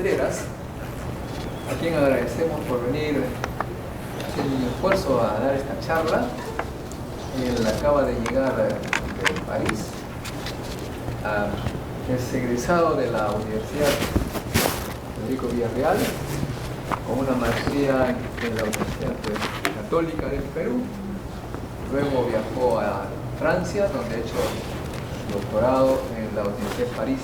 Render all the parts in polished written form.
Contreras, a quien agradecemos por venir haciendo un esfuerzo a dar esta charla. Él acaba de llegar de París, es egresado de la Universidad Federico Villarreal, con una maestría en la Universidad Católica del Perú. Luego viajó a Francia, donde ha hecho doctorado en la Universidad de París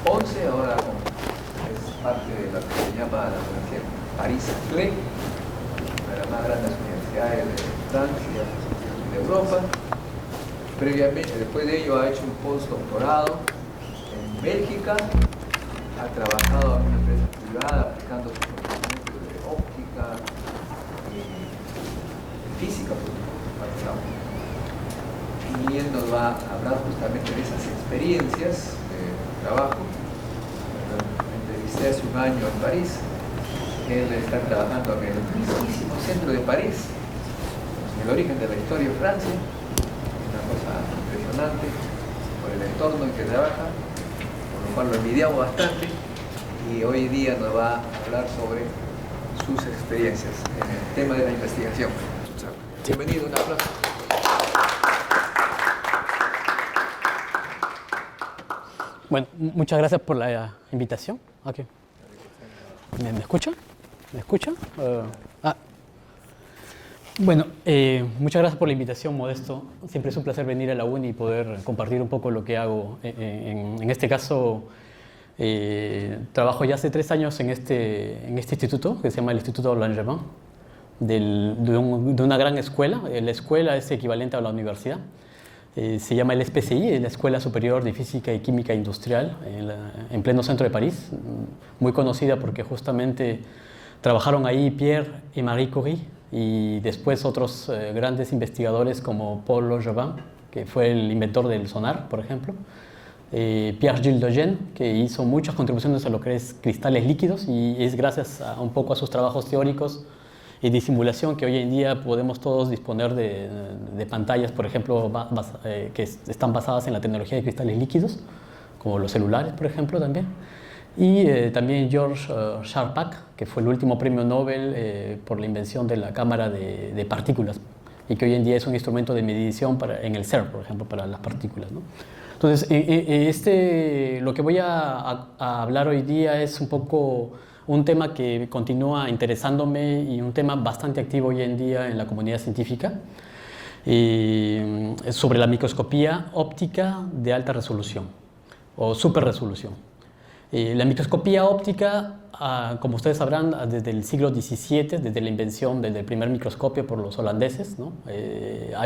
11, ahora es parte de lo que se llama la Universidad París-Saclay, una de las más grandes universidades de Francia y de Europa. Previamente, después de ello, ha hecho un postdoctorado en Bélgica, ha trabajado en una empresa privada aplicando sus conocimientos de óptica y física, y él nos va a hablar justamente de esas experiencias de trabajo. Me entrevisté hace un año en París. Él está trabajando en el mismísimo centro de París, en el origen de la historia de Francia, una cosa impresionante por el entorno en que trabaja, por lo cual lo envidiamos bastante, y hoy día nos va a hablar sobre sus experiencias en el tema de la investigación. Bienvenido, un aplauso. Bueno, muchas gracias por la invitación. Okay. ¿Me escucha? ¿Me escucha? Bueno, muchas gracias por la invitación, Modesto. Siempre es un placer venir a la UNI y poder compartir un poco lo que hago. En este caso, trabajo ya hace 3 años en este instituto, que se llama el Instituto Langevin, de una gran escuela. La escuela es equivalente a la universidad. Se llama el SPCI, la Escuela Superior de Física y Química Industrial, en pleno centro de París, muy conocida porque justamente trabajaron ahí Pierre y Marie Curie, y después otros grandes investigadores como Paul Langevin, que fue el inventor del sonar, por ejemplo, Pierre-Gilles Lejeune, que hizo muchas contribuciones a lo que es cristales líquidos, y es gracias un poco a sus trabajos teóricos y de simulación que hoy en día podemos todos disponer de pantallas, por ejemplo, que están basadas en la tecnología de cristales líquidos, como los celulares, por ejemplo, también. Y también Georges Charpak, que fue el último premio Nobel por la invención de la cámara de partículas, y que hoy en día es un instrumento de medición en el CERN, por ejemplo, para las partículas, ¿no? Entonces, lo que voy a hablar hoy día es un poco un tema que continúa interesándome y un tema bastante activo hoy en día en la comunidad científica, sobre la microscopía óptica de alta resolución o superresolución. La microscopía óptica, como ustedes sabrán, desde el siglo XVII, desde la invención del primer microscopio por los holandeses, ¿no? Ha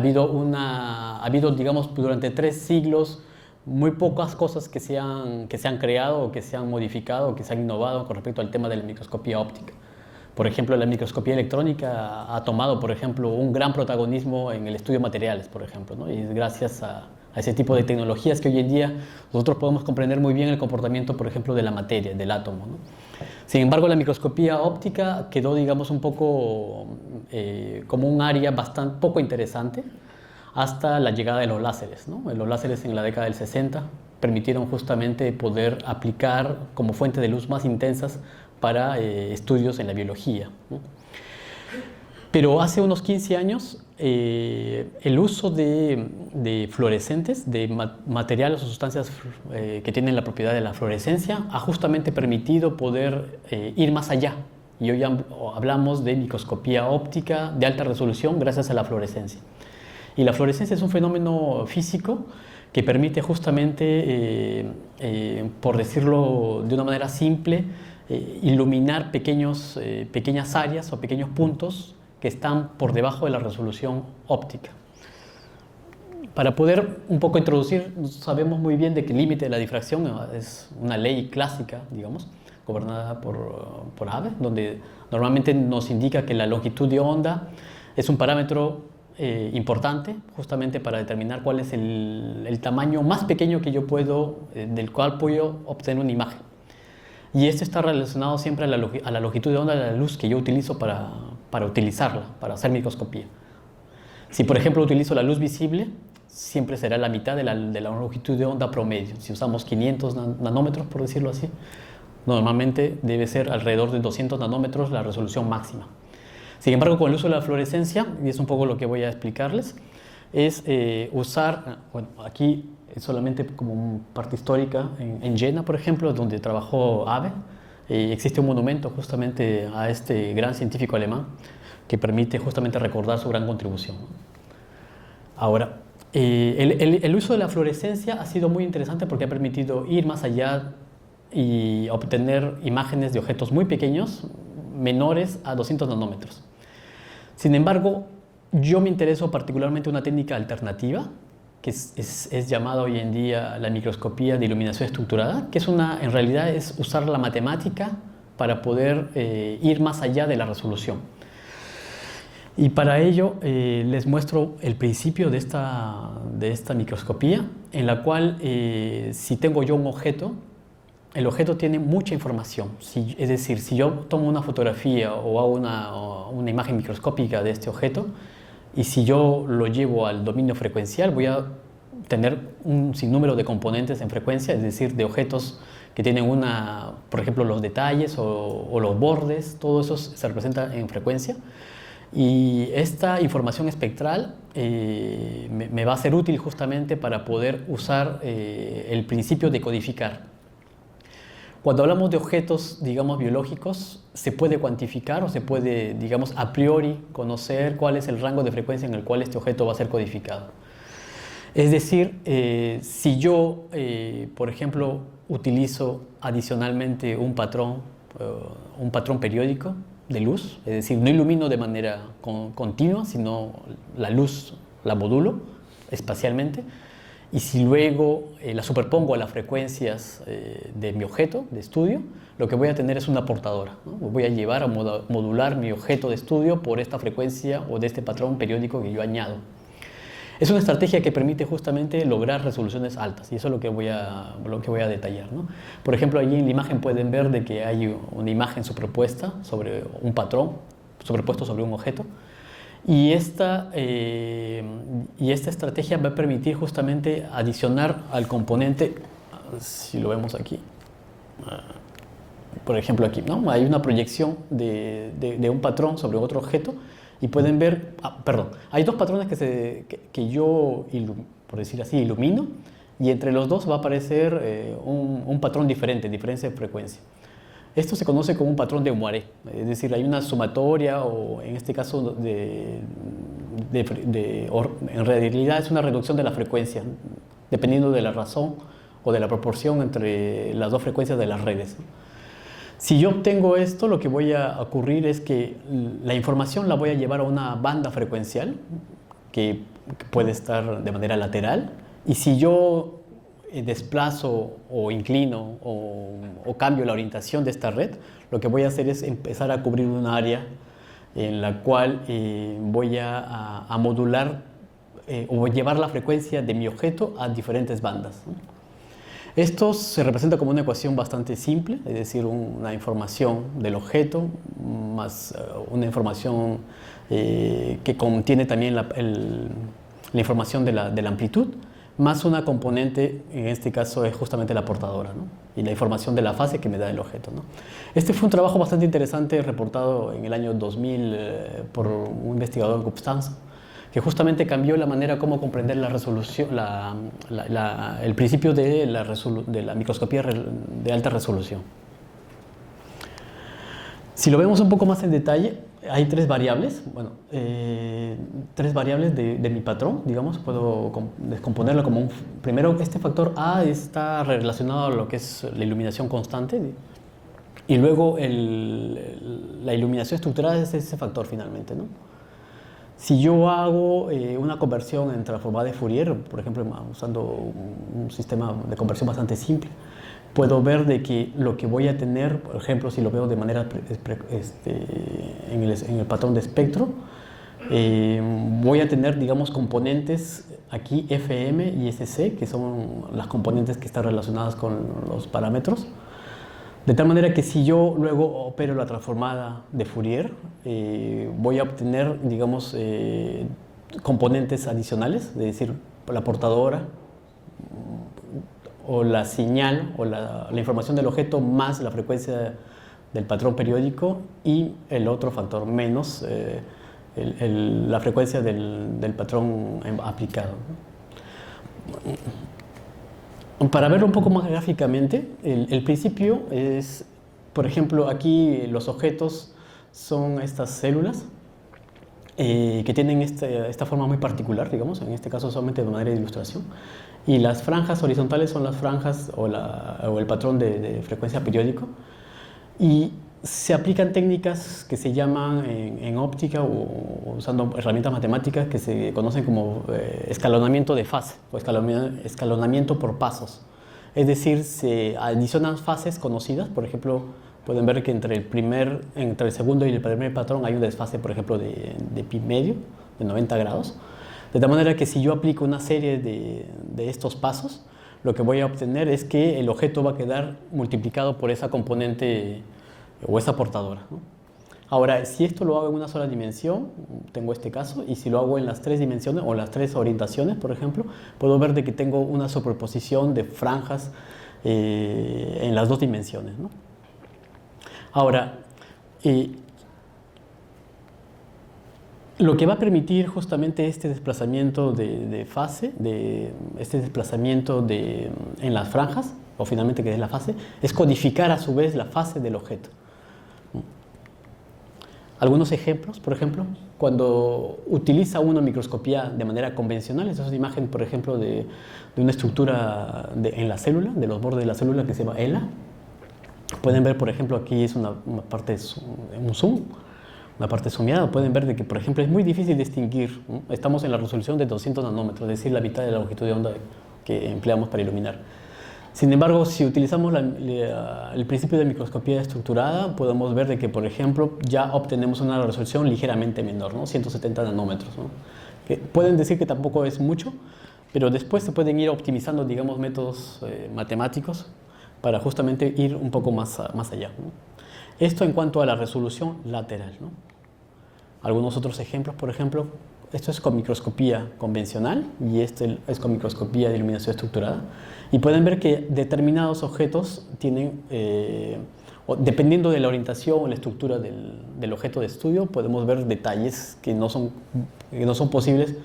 habido, digamos, durante 3 siglos, muy pocas cosas que se han creado o que se han modificado o que se han innovado con respecto al tema de la microscopía óptica. Por ejemplo, la microscopía electrónica ha tomado, por ejemplo, un gran protagonismo en el estudio de materiales, por ejemplo, ¿no? Y es gracias a ese tipo de tecnologías que hoy en día nosotros podemos comprender muy bien el comportamiento, por ejemplo, de la materia, del átomo, ¿no? Sin embargo, la microscopía óptica quedó, digamos, un poco como un área bastante poco interesante, hasta la llegada de los láseres, ¿no? Los láseres en la década del 60 permitieron justamente poder aplicar como fuente de luz más intensas para estudios en la biología, ¿no? Pero hace unos 15 años el uso de fluorescentes, de materiales o sustancias que tienen la propiedad de la fluorescencia, ha justamente permitido poder ir más allá. Y hoy hablamos de microscopía óptica de alta resolución gracias a la fluorescencia. Y la fluorescencia es un fenómeno físico que permite justamente, por decirlo de una manera simple, iluminar pequeñas áreas o pequeños puntos que están por debajo de la resolución óptica. Para poder un poco introducir, sabemos muy bien de que el límite de la difracción es una ley clásica, digamos, gobernada por Abbe, donde normalmente nos indica que la longitud de onda es un parámetro importante justamente para determinar cuál es el tamaño más pequeño que yo del cual puedo obtener una imagen. Y esto está relacionado siempre a la longitud de onda de la luz que yo utilizo para utilizarla, para hacer microscopía. Si, por ejemplo, utilizo la luz visible, siempre será la mitad de la longitud de onda promedio. Si usamos 500 nanómetros, por decirlo así, Normalmente debe ser alrededor de 200 nanómetros la resolución máxima. Sin embargo, con el uso de la fluorescencia, y es un poco lo que voy a explicarles, es usar, bueno, aquí es solamente como una parte histórica en Jena, por ejemplo, donde trabajó Abbe. Existe un monumento justamente a este gran científico alemán que permite justamente recordar su gran contribución. Ahora, el uso de la fluorescencia ha sido muy interesante porque ha permitido ir más allá y obtener imágenes de objetos muy pequeños, menores a 200 nanómetros. Sin embargo, yo me intereso particularmente en una técnica alternativa que es llamada hoy en día la microscopía de iluminación estructurada, que en realidad es usar la matemática para poder ir más allá de la resolución. Y para ello les muestro el principio de esta microscopía, en la cual si tengo yo un objeto, el objeto tiene mucha información. Es decir, si yo tomo una fotografía o hago una imagen microscópica de este objeto, y si yo lo llevo al dominio frecuencial, voy a tener un sinnúmero de componentes en frecuencia, es decir, de objetos que tienen por ejemplo, los detalles o los bordes, todo eso se representa en frecuencia. Y esta información espectral me va a ser útil justamente para poder usar el principio de codificar. Cuando hablamos de objetos, digamos, biológicos, se puede cuantificar o se puede, digamos, a priori conocer cuál es el rango de frecuencia en el cual este objeto va a ser codificado. Es decir, si yo, por ejemplo, utilizo adicionalmente un patrón periódico de luz, es decir, no ilumino de manera continua, sino la luz la modulo espacialmente, y si luego la superpongo a las frecuencias de mi objeto de estudio, lo que voy a tener es una portadora, ¿no? Voy a llevar a modular mi objeto de estudio por esta frecuencia o de este patrón periódico que yo añado. Es una estrategia que permite justamente lograr resoluciones altas, y eso es lo que voy a detallar, ¿no? Por ejemplo, allí en la imagen pueden ver de que hay una imagen superpuesta sobre un patrón, superpuesto sobre un objeto. Y esta estrategia va a permitir justamente adicionar al componente, si lo vemos aquí, por ejemplo aquí, ¿no? Hay una proyección de un patrón sobre otro objeto y pueden ver, hay dos patrones que yo, por decir así, ilumino, y entre los dos va a aparecer un patrón diferencia de frecuencia. Esto se conoce como un patrón de Moiré, es decir, hay una sumatoria o en este caso en realidad es una reducción de la frecuencia, dependiendo de la razón o de la proporción entre las dos frecuencias de las redes. Si yo obtengo esto, lo que voy a ocurrir es que la información la voy a llevar a una banda frecuencial que puede estar de manera lateral, y si yo desplazo o inclino o cambio la orientación de esta red, lo que voy a hacer es empezar a cubrir un área en la cual voy a modular o llevar la frecuencia de mi objeto a diferentes bandas, ¿no? Esto se representa como una ecuación bastante simple, es decir, una información del objeto más una información que contiene también la información de la amplitud, más una componente, en este caso es justamente la portadora, ¿no? Y la información de la fase que me da el objeto, ¿no? Este fue un trabajo bastante interesante reportado en el año 2000 por un investigador, Gupstans, que justamente cambió la manera como comprender la resolución, el principio de la microscopía de alta resolución. Si lo vemos un poco más en detalle, hay tres variables, tres variables de mi patrón, digamos, puedo descomponerlo como primero, este factor A está relacionado a lo que es la iluminación constante, y luego la iluminación estructurada es ese factor finalmente, ¿no? Si yo hago una conversión en transformada de Fourier, por ejemplo, usando un sistema de conversión bastante simple, puedo ver de que lo que voy a tener, por ejemplo, si lo veo de manera en el patrón de espectro, voy a tener, digamos, componentes aquí FM y SC, que son las componentes que están relacionadas con los parámetros. De tal manera que si yo luego opero la transformada de Fourier, voy a obtener, digamos, componentes adicionales, es decir, la portadora, o la señal o la información del objeto más la frecuencia del patrón periódico, y el otro factor menos la frecuencia del patrón aplicado. Para verlo un poco más gráficamente, el principio es, por ejemplo, aquí los objetos son estas células que tienen esta forma muy particular, digamos, en este caso solamente de manera de ilustración, y las franjas horizontales son las franjas o el patrón de frecuencia periódico, y se aplican técnicas que se llaman en óptica o usando herramientas matemáticas que se conocen como escalonamiento de fase o escalonamiento por pasos. Es decir, se adicionan fases conocidas. Por ejemplo, pueden ver que entre el segundo y el primer patrón hay un desfase, por ejemplo, de pi medio, de 90 grados. De tal manera que si yo aplico una serie de estos pasos, lo que voy a obtener es que el objeto va a quedar multiplicado por esa componente o esa portadora, ¿no? Ahora, si esto lo hago en una sola dimensión, tengo este caso, y si lo hago en las 3 dimensiones o las 3 orientaciones, por ejemplo, puedo ver de que tengo una superposición de franjas en las 2 dimensiones, ¿no? Ahora, lo que va a permitir justamente este desplazamiento de fase, este desplazamiento en las franjas, o finalmente que es la fase, es codificar a su vez la fase del objeto. Algunos ejemplos, por ejemplo, cuando utiliza una microscopía de manera convencional, esta es una imagen, por ejemplo, de una estructura en la célula, de los bordes de la célula, que se llama ELA. Pueden ver, por ejemplo, aquí es una parte, un zoom, una parte zoomeada. Pueden ver de que, por ejemplo, es muy difícil distinguir, ¿no? Estamos en la resolución de 200 nanómetros, es decir, la mitad de la longitud de onda que empleamos para iluminar. Sin embargo, si utilizamos el principio de microscopía estructurada, podemos ver de que, por ejemplo, ya obtenemos una resolución ligeramente menor, ¿no? 170 nanómetros, ¿no? Que pueden decir que tampoco es mucho, pero después se pueden ir optimizando, digamos, métodos matemáticos para justamente ir un poco más allá, ¿no? Esto en cuanto a la resolución lateral, ¿no? Algunos otros ejemplos, por ejemplo, esto es con microscopía convencional y este es con microscopía de iluminación estructurada. Y pueden ver que determinados objetos tienen, dependiendo de la orientación o la estructura del objeto de estudio, podemos ver detalles que no son posibles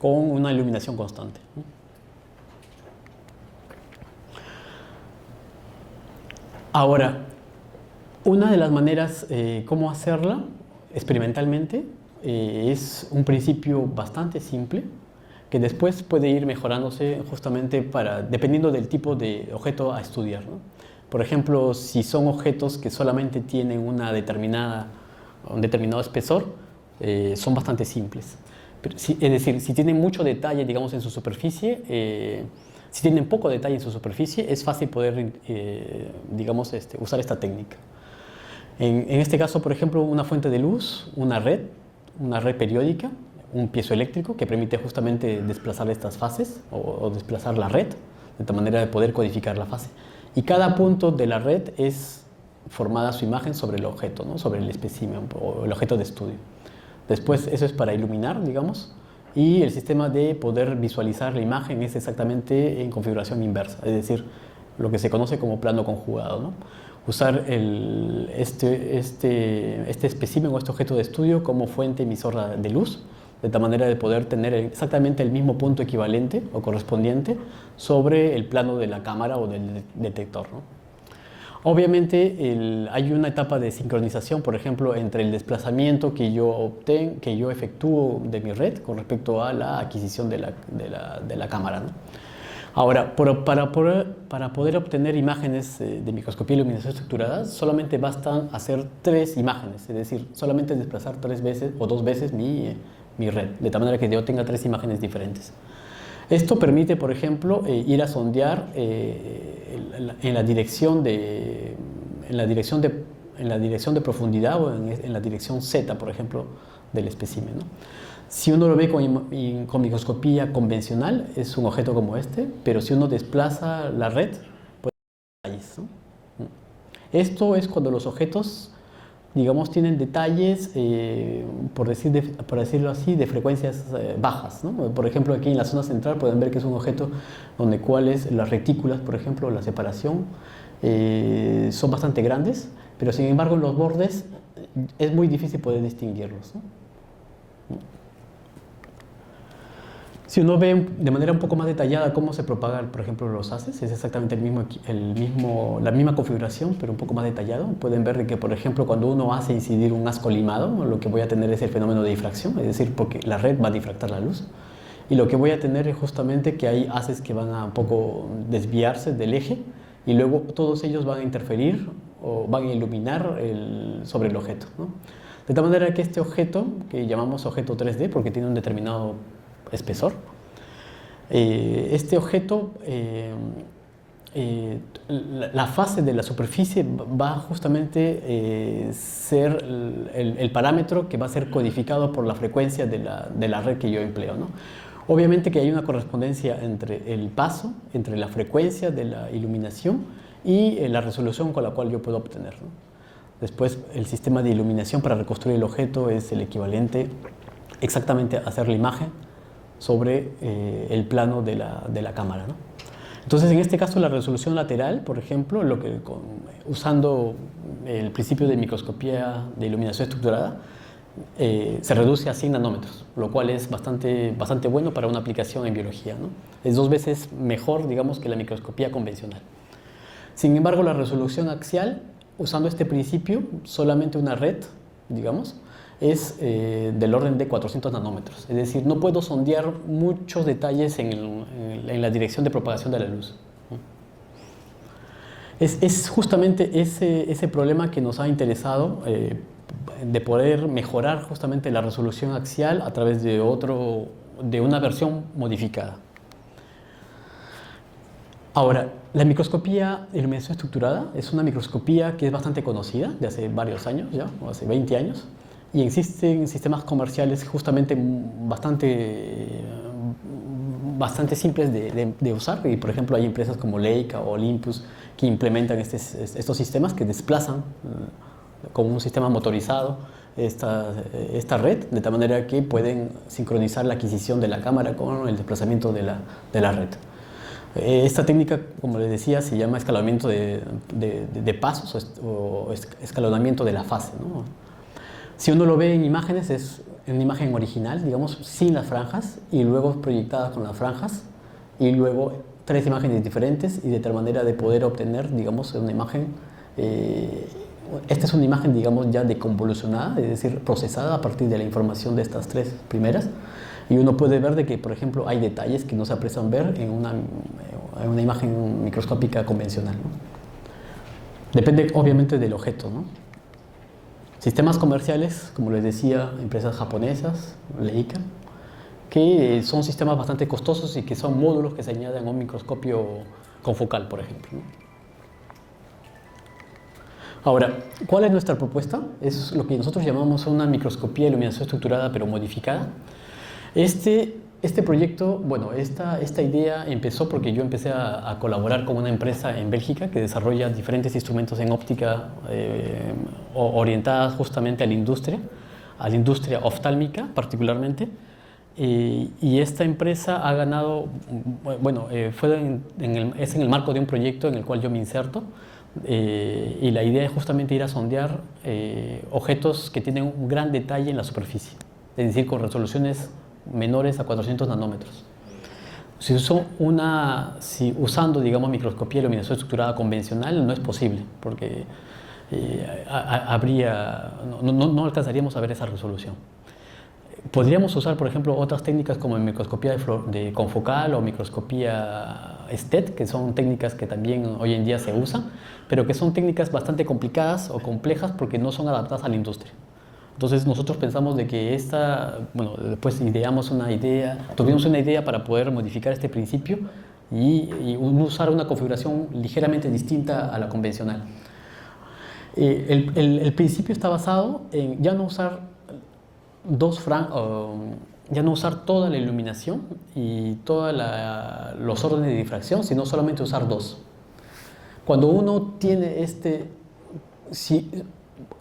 con una iluminación constante, ¿no? Ahora, una de las maneras cómo hacerla experimentalmente es un principio bastante simple que después puede ir mejorándose justamente dependiendo del tipo de objeto a estudiar, ¿no? Por ejemplo, si son objetos que solamente tienen un determinado espesor, son bastante simples. Pero es decir, si tienen mucho detalle, digamos, en su superficie, si tienen poco detalle en su superficie, es fácil poder, digamos, usar esta técnica. En este caso, por ejemplo, una fuente de luz, una red periódica, un piezoeléctrico que permite justamente desplazar estas fases o desplazar la red, de tal manera de poder codificar la fase. Y cada punto de la red es formada su imagen sobre el objeto, ¿no? Sobre el espécimen o el objeto de estudio. Después, eso es para iluminar, digamos, y el sistema de poder visualizar la imagen es exactamente en configuración inversa, es decir, lo que se conoce como plano conjugado, ¿no? Usar este espécimen o este objeto de estudio como fuente emisora de luz, de tal manera de poder tener exactamente el mismo punto equivalente o correspondiente sobre el plano de la cámara o del detector, ¿no? Obviamente hay una etapa de sincronización, por ejemplo, entre el desplazamiento que yo efectúo de mi red con respecto a la adquisición de la cámara, ¿no? Ahora, para poder obtener imágenes de microscopía y iluminación estructurada, solamente bastan hacer 3 imágenes, es decir, solamente desplazar 3 veces o 2 veces mi red, de tal manera que yo tenga 3 imágenes diferentes. Esto permite, por ejemplo, ir a sondear en la dirección de profundidad o en la dirección Z, por ejemplo, del espécimen, ¿no? Si uno lo ve con microscopía convencional, es un objeto como este, pero si uno desplaza la red, puede ver detalles, ¿no? Esto es cuando los objetos digamos, tienen detalles, por decirlo así, de frecuencias bajas, ¿no? Por ejemplo, aquí en la zona central pueden ver que es un objeto donde cuales las retículas, por ejemplo, la separación, son bastante grandes, pero sin embargo en los bordes es muy difícil poder distinguirlos, ¿no? Si uno ve de manera un poco más detallada cómo se propagan, por ejemplo, los haces, es exactamente la misma configuración, pero un poco más detallado. Pueden ver que, por ejemplo, cuando uno hace incidir un haz colimado, lo que voy a tener es el fenómeno de difracción, es decir, porque la red va a difractar la luz. Y lo que voy a tener es justamente que hay haces que van a un poco desviarse del eje y luego todos ellos van a interferir o van a iluminar sobre el objeto, ¿no? De tal manera que este objeto, que llamamos objeto 3D porque tiene un determinado espesor, este objeto, la fase de la superficie va justamente ser el parámetro que va a ser codificado por la frecuencia de la red que yo empleo, ¿no? Obviamente que hay una correspondencia entre el paso, entre la frecuencia de la iluminación y la resolución con la cual yo puedo obtener, ¿no? Después, el sistema de iluminación para reconstruir el objeto es el equivalente exactamente a hacer la imagen sobre el plano de la cámara, ¿no? Entonces, en este caso, la resolución lateral, por ejemplo, usando el principio de microscopía de iluminación estructurada, se reduce a 100 nanómetros, lo cual es bastante bueno para una aplicación en biología, ¿no? Es 2 veces mejor, digamos, que la microscopía convencional. Sin embargo, la resolución axial, usando este principio, solamente una red, digamos, es del orden de 400 nanómetros. Es decir, no puedo sondear muchos detalles en la dirección de propagación de la luz. Es justamente ese problema que nos ha interesado, de poder mejorar justamente la resolución axial a través de una versión modificada. Ahora, la microscopía de iluminación estructurada es una microscopía que es bastante conocida, de hace varios años ya, o hace 20 años, y existen sistemas comerciales justamente bastante simples de usar, y por ejemplo hay empresas como Leica o Olympus que implementan estos sistemas que desplazan con un sistema motorizado esta red, de tal manera que pueden sincronizar la adquisición de la cámara con el desplazamiento de la red. Esta técnica, como les decía, se llama escalonamiento de pasos o escalonamiento de la fase, ¿no? Si uno lo ve en imágenes, es una imagen original, digamos, sin las franjas, y luego proyectada con las franjas, y luego 3 imágenes diferentes, y de tal manera de poder obtener, digamos, una imagen. Esta es una imagen, digamos, ya deconvolucionada, es decir, procesada a partir de la información de estas 3 primeras. Y uno puede ver de que, por ejemplo, hay detalles que no se aprecian ver en una imagen microscópica convencional, ¿no? Depende, obviamente, del objeto, ¿no? Sistemas comerciales, como les decía, empresas japonesas, Leica, que son sistemas bastante costosos y que son módulos que se añaden a un microscopio confocal, por ejemplo, ¿no? Ahora, ¿cuál es nuestra propuesta? Es lo que nosotros llamamos una microscopía de iluminación estructurada pero modificada. Este proyecto, bueno, esta idea empezó porque yo empecé a colaborar con una empresa en Bélgica que desarrolla diferentes instrumentos en óptica orientadas justamente a la industria oftálmica particularmente. Y esta empresa ha ganado, bueno, es en el marco de un proyecto en el cual yo me inserto, y la idea es justamente ir a sondear objetos que tienen un gran detalle en la superficie, es decir, con resoluciones menores a 400 nanómetros. Si usando, digamos, microscopía de iluminación estructurada convencional no es posible, porque no alcanzaríamos a ver esa resolución. Podríamos usar, por ejemplo, otras técnicas como microscopía de confocal o microscopía STED, que son técnicas que también hoy en día se usan, pero que son técnicas bastante complicadas o complejas porque no son adaptadas a la industria. Entonces nosotros pensamos de que después tuvimos una idea para poder modificar este principio y usar una configuración ligeramente distinta a la convencional. El principio está basado en ya no usar toda la iluminación y todos los órdenes de difracción, sino solamente usar 2. Cuando uno tiene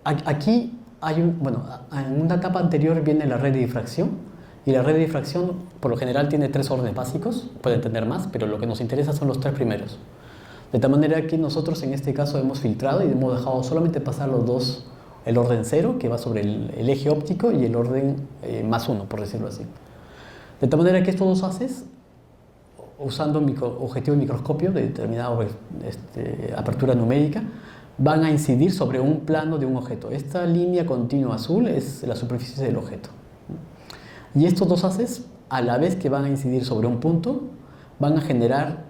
Aquí hay en una etapa anterior viene la red de difracción, y la red de difracción por lo general tiene 3 órdenes básicos, pueden tener más, pero lo que nos interesa son los 3 primeros. De tal manera que nosotros en este caso hemos filtrado y hemos dejado solamente pasar los dos, el orden 0, que va sobre el eje óptico, y el orden más 1, por decirlo así. De tal manera que estos dos haces, usando un objetivo de microscopio de determinada apertura numérica, van a incidir sobre un plano de un objeto. Esta línea continua azul es la superficie del objeto. Y estos dos haces, a la vez que van a incidir sobre un punto, van a generar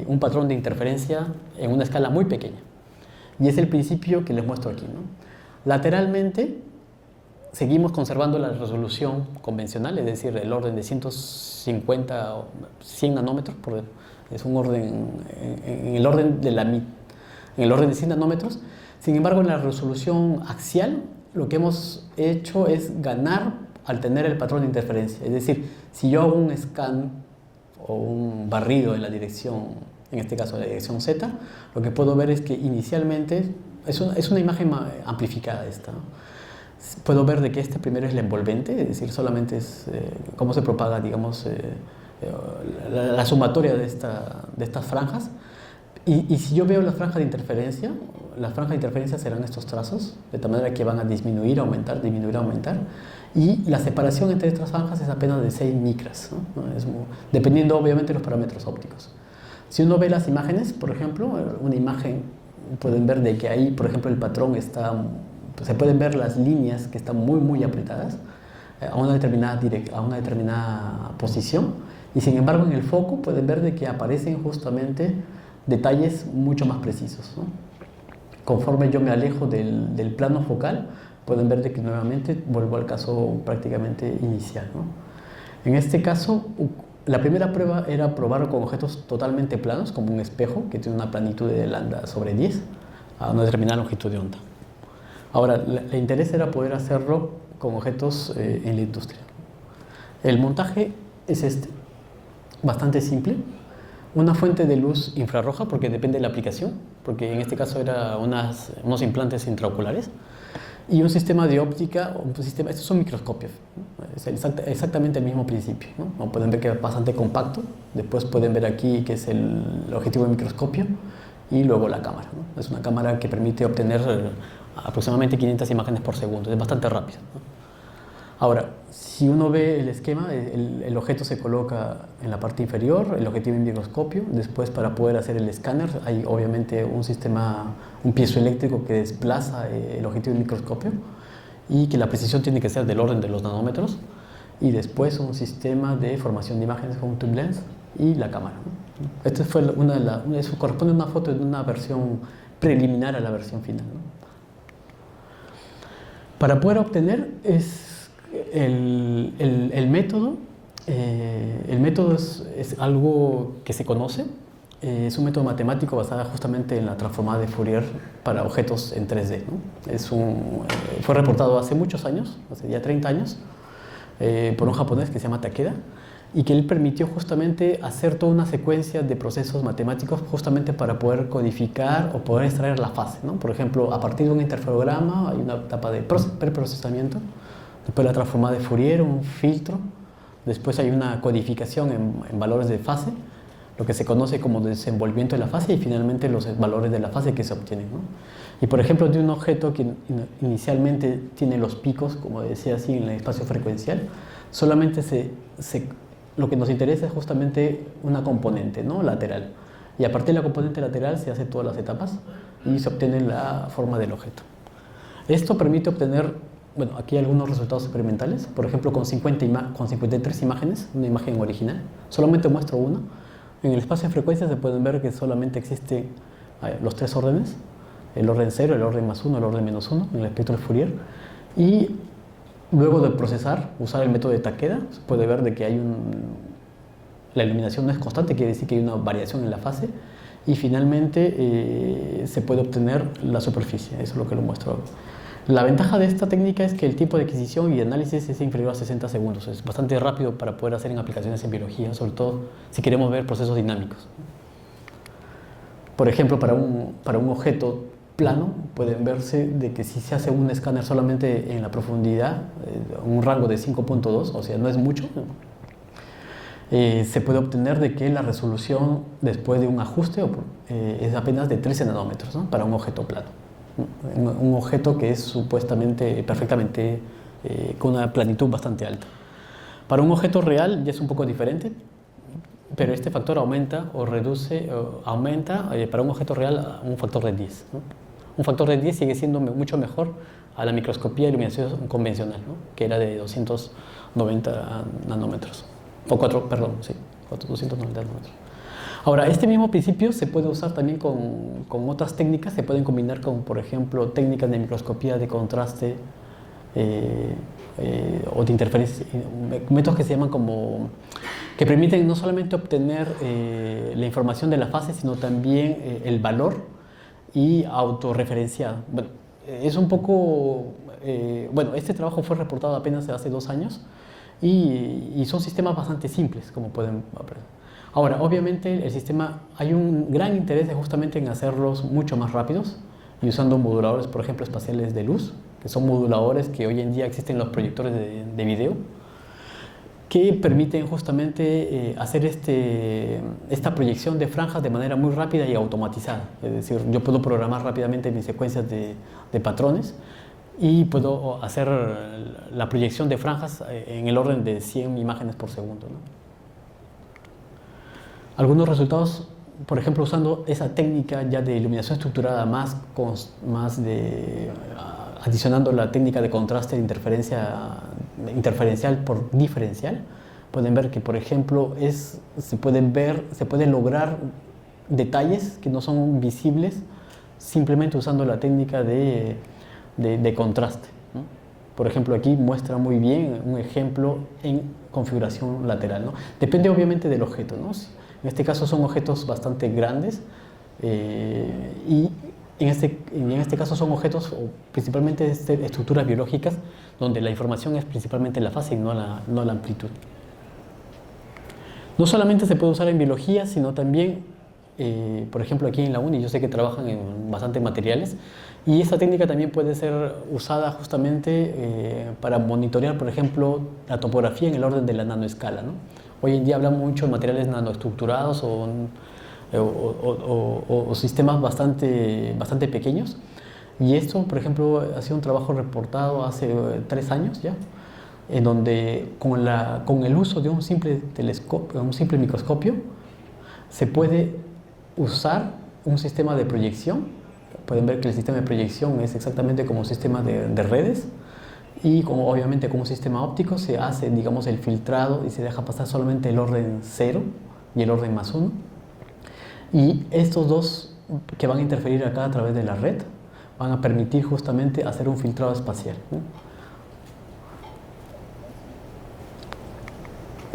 un patrón de interferencia en una escala muy pequeña. Y es el principio que les muestro aquí, ¿no? Lateralmente, seguimos conservando la resolución convencional, es decir, el orden de 150 o 100 nanómetros, es un orden en el orden de 100 nanómetros. Sin embargo, en la resolución axial, lo que hemos hecho es ganar al tener el patrón de interferencia. Es decir, si yo hago un scan o un barrido en la dirección, en este caso la dirección Z, lo que puedo ver es que inicialmente es una imagen amplificada esta, ¿no? Puedo ver de que este primero es el envolvente, es decir, solamente es cómo se propaga, digamos, la sumatoria de estas franjas. Y si yo veo las franjas de interferencia, las franjas de interferencia serán estos trazos, de tal manera que van a disminuir, aumentar, disminuir, aumentar. Y la separación entre estas franjas es apenas de 6 micras, ¿no? Dependiendo obviamente de los parámetros ópticos. Si uno ve las imágenes, por ejemplo, una imagen, pueden ver de que ahí, por ejemplo, el patrón está, se pueden ver las líneas que están muy, muy apretadas a una determinada posición, y sin embargo en el foco pueden ver de que aparecen justamente detalles mucho más precisos, ¿no? Conforme yo me alejo del plano focal, pueden ver de que nuevamente vuelvo al caso prácticamente inicial, ¿no? En este caso, la primera prueba era probar con objetos totalmente planos, como un espejo que tiene una planitud de lambda sobre 10 a una determinada longitud de onda. Ahora, el interés era poder hacerlo con objetos en la industria. El montaje es bastante simple. Una fuente de luz infrarroja, porque depende de la aplicación, porque en este caso era unos implantes intraoculares, y un sistema de óptica, estos son microscopios, ¿no? Es exactamente el mismo principio, ¿no? Como pueden ver que es bastante compacto. Después pueden ver aquí que es el objetivo de microscopio, y luego la cámara, ¿no? Es una cámara que permite obtener aproximadamente 500 imágenes por segundo, es bastante rápido, ¿no? Ahora, si uno ve el esquema, el objeto se coloca en la parte inferior, el objetivo en microscopio. Después, para poder hacer el escáner, hay obviamente un piezoeléctrico que desplaza el objetivo en microscopio, y que la precisión tiene que ser del orden de los nanómetros. Y después un sistema de formación de imágenes con un tube lens y la cámara, ¿no? Esta fue eso corresponde a una foto de una versión preliminar a la versión final, ¿no? Para poder obtener el método es algo que se conoce, es un método matemático basado justamente en la transformada de Fourier para objetos en 3D, ¿no? Fue reportado hace muchos años, hace ya 30 años, por un japonés que se llama Takeda, y que él permitió justamente hacer toda una secuencia de procesos matemáticos justamente para poder codificar o poder extraer la fase, ¿no? Por ejemplo, a partir de un interferograma hay una etapa de preprocesamiento. Después la transformada de Fourier, un filtro. Después hay una codificación en valores de fase, lo que se conoce como desenvolvimiento de la fase, y finalmente los valores de la fase que se obtienen, ¿no? Y por ejemplo, de un objeto que inicialmente tiene los picos, como decía así, en el espacio frecuencial, solamente lo que nos interesa es justamente una componente, ¿no? Lateral. Y a partir de la componente lateral se hacen todas las etapas y se obtiene la forma del objeto. Esto permite obtener, bueno, aquí algunos resultados experimentales, por ejemplo con 53 imágenes, una imagen original, solamente muestro una. En el espacio de frecuencia se pueden ver que solamente existen los 3 órdenes, el orden 0, el orden más 1, el orden menos 1 en el espectro de Fourier. Y luego de procesar, usar el método de Takeda, se puede ver de que la iluminación no es constante, quiere decir que hay una variación en la fase, y finalmente se puede obtener la superficie. Eso es lo que lo muestro. La ventaja de esta técnica es que el tiempo de adquisición y análisis es inferior a 60 segundos. Es bastante rápido para poder hacer en aplicaciones en biología, sobre todo si queremos ver procesos dinámicos. Por ejemplo, para un objeto plano, pueden verse de que si se hace un escáner solamente en la profundidad, un rango de 5.2, o sea, no es mucho, se puede obtener de que la resolución después de un ajuste es apenas de 13 nanómetros, ¿no? Para un objeto plano. Un objeto que es supuestamente perfectamente con una planitud bastante alta. Para un objeto real ya es un poco diferente, pero este factor aumenta o reduce, para un objeto real un factor de 10, ¿no? Un factor de 10 sigue siendo mucho mejor a la microscopía de iluminación convencional, ¿no? Que era de 290 nanómetros. O 290 nanómetros. Ahora, este mismo principio se puede usar también con otras técnicas, se pueden combinar con, por ejemplo, técnicas de microscopía de contraste o de interferencia, métodos que se llaman que permiten no solamente obtener la información de la fase, sino también el valor y autorreferenciado. Bueno, es un poco, este trabajo fue reportado apenas hace 2 años y son sistemas bastante simples, como pueden aprender. Ahora, obviamente el sistema, hay un gran interés justamente en hacerlos mucho más rápidos y usando moduladores, por ejemplo, espaciales de luz, que son moduladores que hoy en día existen en los proyectores de video, que permiten justamente hacer esta proyección de franjas de manera muy rápida y automatizada. Es decir, yo puedo programar rápidamente mis secuencias de patrones y puedo hacer la proyección de franjas en el orden de 100 imágenes por segundo, ¿no? Algunos resultados, por ejemplo, usando esa técnica ya de iluminación estructurada adicionando la técnica de contraste de interferencial por diferencial, pueden ver que, por ejemplo, se pueden lograr detalles que no son visibles simplemente usando la técnica de contraste, ¿no? Por ejemplo, aquí muestra muy bien un ejemplo en configuración lateral, ¿no? Depende obviamente del objeto, ¿no? En este caso son objetos bastante grandes y en este caso son objetos principalmente estructuras biológicas donde la información es principalmente la fase y no la amplitud. No solamente se puede usar en biología, sino también, por ejemplo, aquí en la UNI yo sé que trabajan en bastantes materiales y esta técnica también puede ser usada justamente para monitorear, por ejemplo, la topografía en el orden de la nanoescala, ¿no? Hoy en día hablamos mucho de materiales nanoestructurados o sistemas bastante pequeños. Y esto, por ejemplo, ha sido un trabajo reportado hace 3 años ya, en donde con el uso de un simple microscopio, se puede usar un sistema de proyección. Pueden ver que el sistema de proyección es exactamente como un sistema de redes. Y obviamente con un sistema óptico se hace, digamos, el filtrado y se deja pasar solamente el orden 0 y el orden +1. Y estos dos que van a interferir acá a través de la red van a permitir justamente hacer un filtrado espacial, ¿no?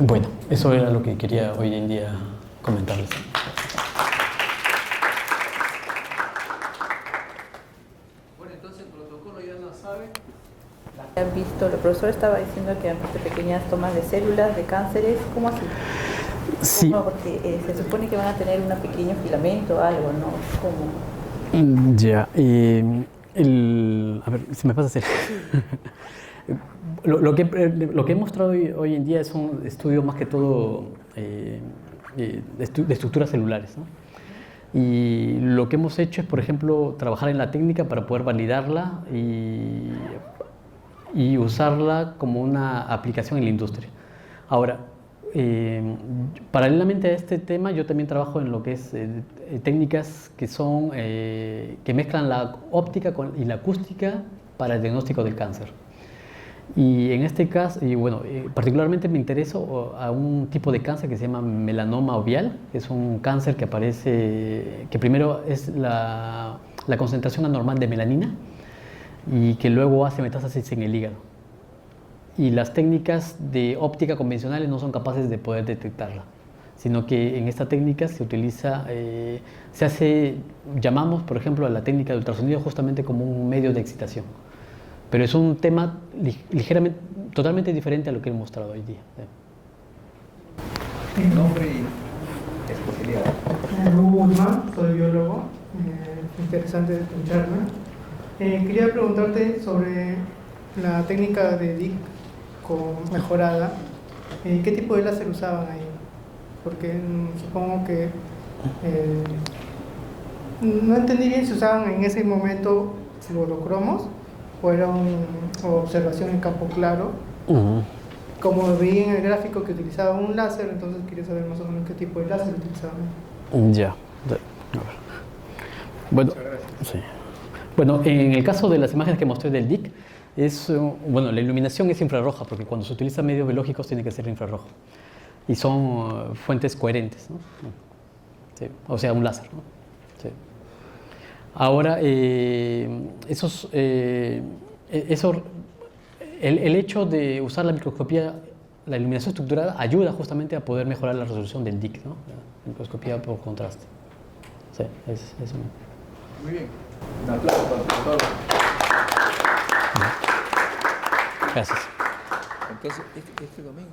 Bueno, eso era lo que quería hoy en día comentarles. Bueno, entonces el protocolo ya lo sabe. Han visto, el profesor estaba diciendo que han visto pequeñas tomas de células, de cánceres, ¿cómo así? Sí. ¿Cómo? Porque se supone que van a tener un pequeño filamento o algo, ¿no? ¿Cómo? Ya, a ver, si me pasa a hacer. Lo que he mostrado hoy en día es un estudio más que todo de estructuras celulares, ¿no? Y lo que hemos hecho es, por ejemplo, trabajar en la técnica para poder validarla y usarla como una aplicación en la industria. Ahora, paralelamente a este tema, yo también trabajo en lo que es técnicas que mezclan la óptica y la acústica para el diagnóstico del cáncer. Y en este caso, particularmente me intereso a un tipo de cáncer que se llama melanoma ovial. Es un cáncer que aparece, que primero es la concentración anormal de melanina y que luego hace metástasis en el hígado. Y las técnicas de óptica convencionales no son capaces de poder detectarla, sino que en esta técnica se utiliza, llamamos por ejemplo a la técnica de ultrasonido justamente como un medio de excitación. Pero es un tema totalmente diferente a lo que he mostrado hoy día. Nombre y especialidad. Hugo Guzmán, soy biólogo interesante escucharme. Quería preguntarte sobre la técnica de DIC mejorada. ¿Qué tipo de láser usaban ahí? Porque supongo que no entendí bien si usaban en ese momento fluorocromos o era observación en campo claro. Como vi en el gráfico que utilizaban un láser, entonces quería saber más o menos qué tipo de láser utilizaban. Ya. Bueno, sí. Bueno, en el caso de las imágenes que mostré del DIC, bueno, la iluminación es infrarroja, porque cuando se utilizan medios biológicos tiene que ser infrarrojo. Y son fuentes coherentes, ¿no? Sí, o sea, un láser, ¿no? Sí. Ahora, el hecho de usar la microscopía, la iluminación estructurada, ayuda justamente a poder mejorar la resolución del DIC, ¿no? La microscopía por contraste. Sí, es eso. Muy bien. Un aplauso para el profesor. Gracias. Entonces, este domingo...